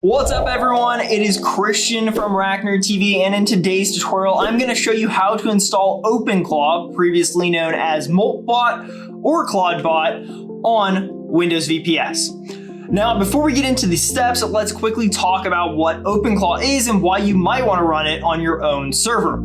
What's up everyone, it is Christian from RackNerd TV, and in today's tutorial I'm going to show you how to install OpenClaw, previously known as Moltbot or Clawdbot, on Windows VPS. Now before we get into the steps, let's quickly talk about what OpenClaw is and why you might want to run it on your own server.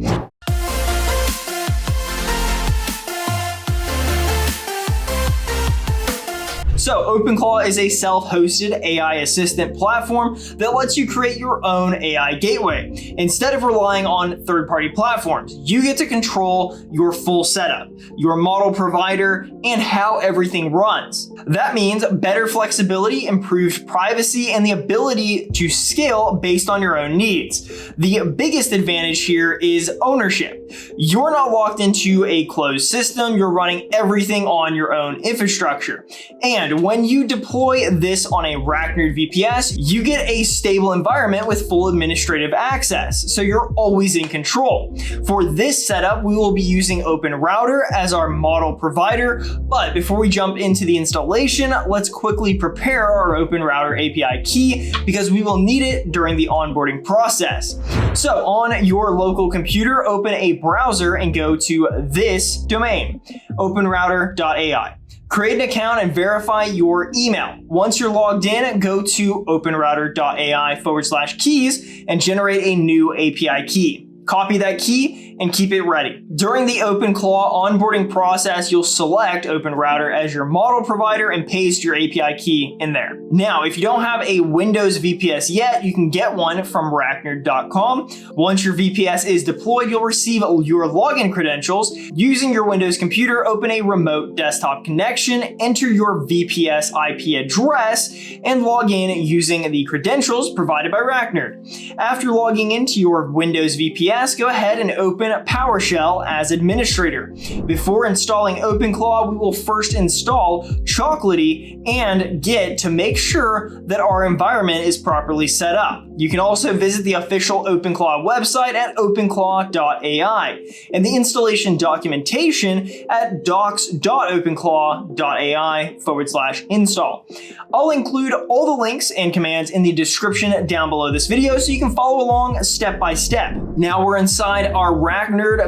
So OpenClaw is a self-hosted AI assistant platform that lets you create your own AI gateway. Instead of relying on third-party platforms, you get to control your full setup, your model provider, and how everything runs. That means better flexibility, improved privacy, and the ability to scale based on your own needs. The biggest advantage here is ownership. You're not locked into a closed system, you're running everything on your own infrastructure. And when you deploy this on a RackNerd VPS, you get a stable environment with full administrative access, so you're always in control. For this setup, we will be using OpenRouter as our model provider, but before we jump into the installation, let's quickly prepare our OpenRouter API key because we will need it during the onboarding process. So on your local computer, open a browser and go to this domain, openrouter.ai. Create an account and verify your email. Once you're logged in, go to openrouter.ai/keys and generate a new API key. Copy that key and keep it ready. During the OpenClaw onboarding process, you'll select OpenRouter as your model provider and paste your API key in there. Now, if you don't have a Windows VPS yet, you can get one from RackNerd.com. Once your VPS is deployed, you'll receive your login credentials. Using your Windows computer, open a remote desktop connection, enter your VPS IP address, and log in using the credentials provided by RackNerd. After logging into your Windows VPS, go ahead and open PowerShell as administrator. Before installing OpenClaw, we will first install Chocolatey and Git to make sure that our environment is properly set up. You can also visit the official OpenClaw website at openclaw.ai and the installation documentation at docs.openclaw.ai/install. I'll include all the links and commands in the description down below this video so you can follow along step by step. Now we're inside our RackNerd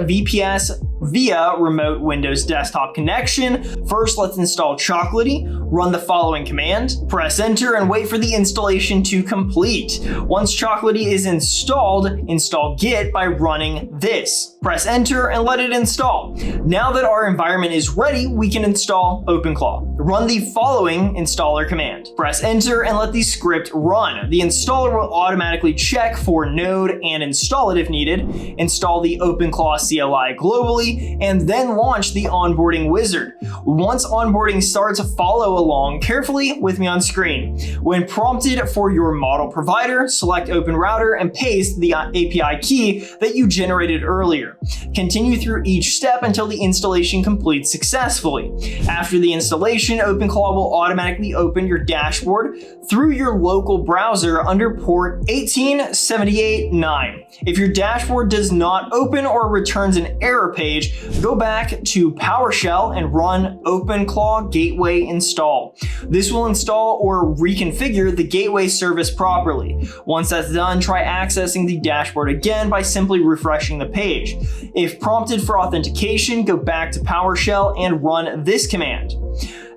VPS via remote Windows desktop connection. First, let's install Chocolatey. Run the following command, press enter, and wait for the installation to complete. Once Chocolatey is installed, install Git by running this. Press enter and let it install. Now that our environment is ready, we can install OpenClaw. Run the following installer command. Press enter and let the script run. The installer will automatically check for node and install it if needed. Install the OpenClaw CLI globally, and then launch the onboarding wizard. Once onboarding starts, follow along carefully with me on screen. When prompted for your model provider, select OpenRouter and paste the API key that you generated earlier. Continue through each step until the installation completes successfully. After the installation, OpenClaw will automatically open your dashboard through your local browser under port 1878.9. If your dashboard does not open or returns an error page, go back to PowerShell and run OpenClaw Gateway install. This will install or reconfigure the gateway service properly. Once that's done, try accessing the dashboard again by simply refreshing the page. If prompted for authentication, go back to PowerShell and run this command.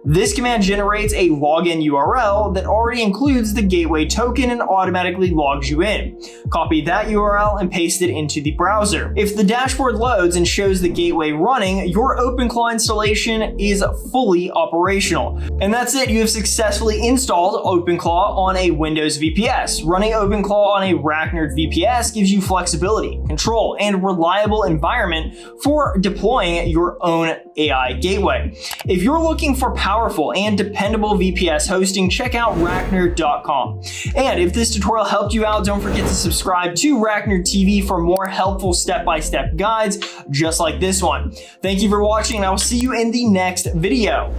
This command generates a login URL that already includes the gateway token and automatically logs you in. Copy that URL and paste it into the browser. If the dashboard loads and shows the gateway running, your OpenClaw installation is fully operational. And that's it, you have successfully installed OpenClaw on a Windows VPS. Running OpenClaw on a RackNerd VPS gives you flexibility, control, and reliable environment for deploying your own AI gateway. If you're looking for powerful and dependable VPS hosting, check out RackNerd.com. And if this tutorial helped you out, don't forget to subscribe to RackNerd TV for more helpful step-by-step guides just like this one. Thank you for watching, and I will see you in the next video.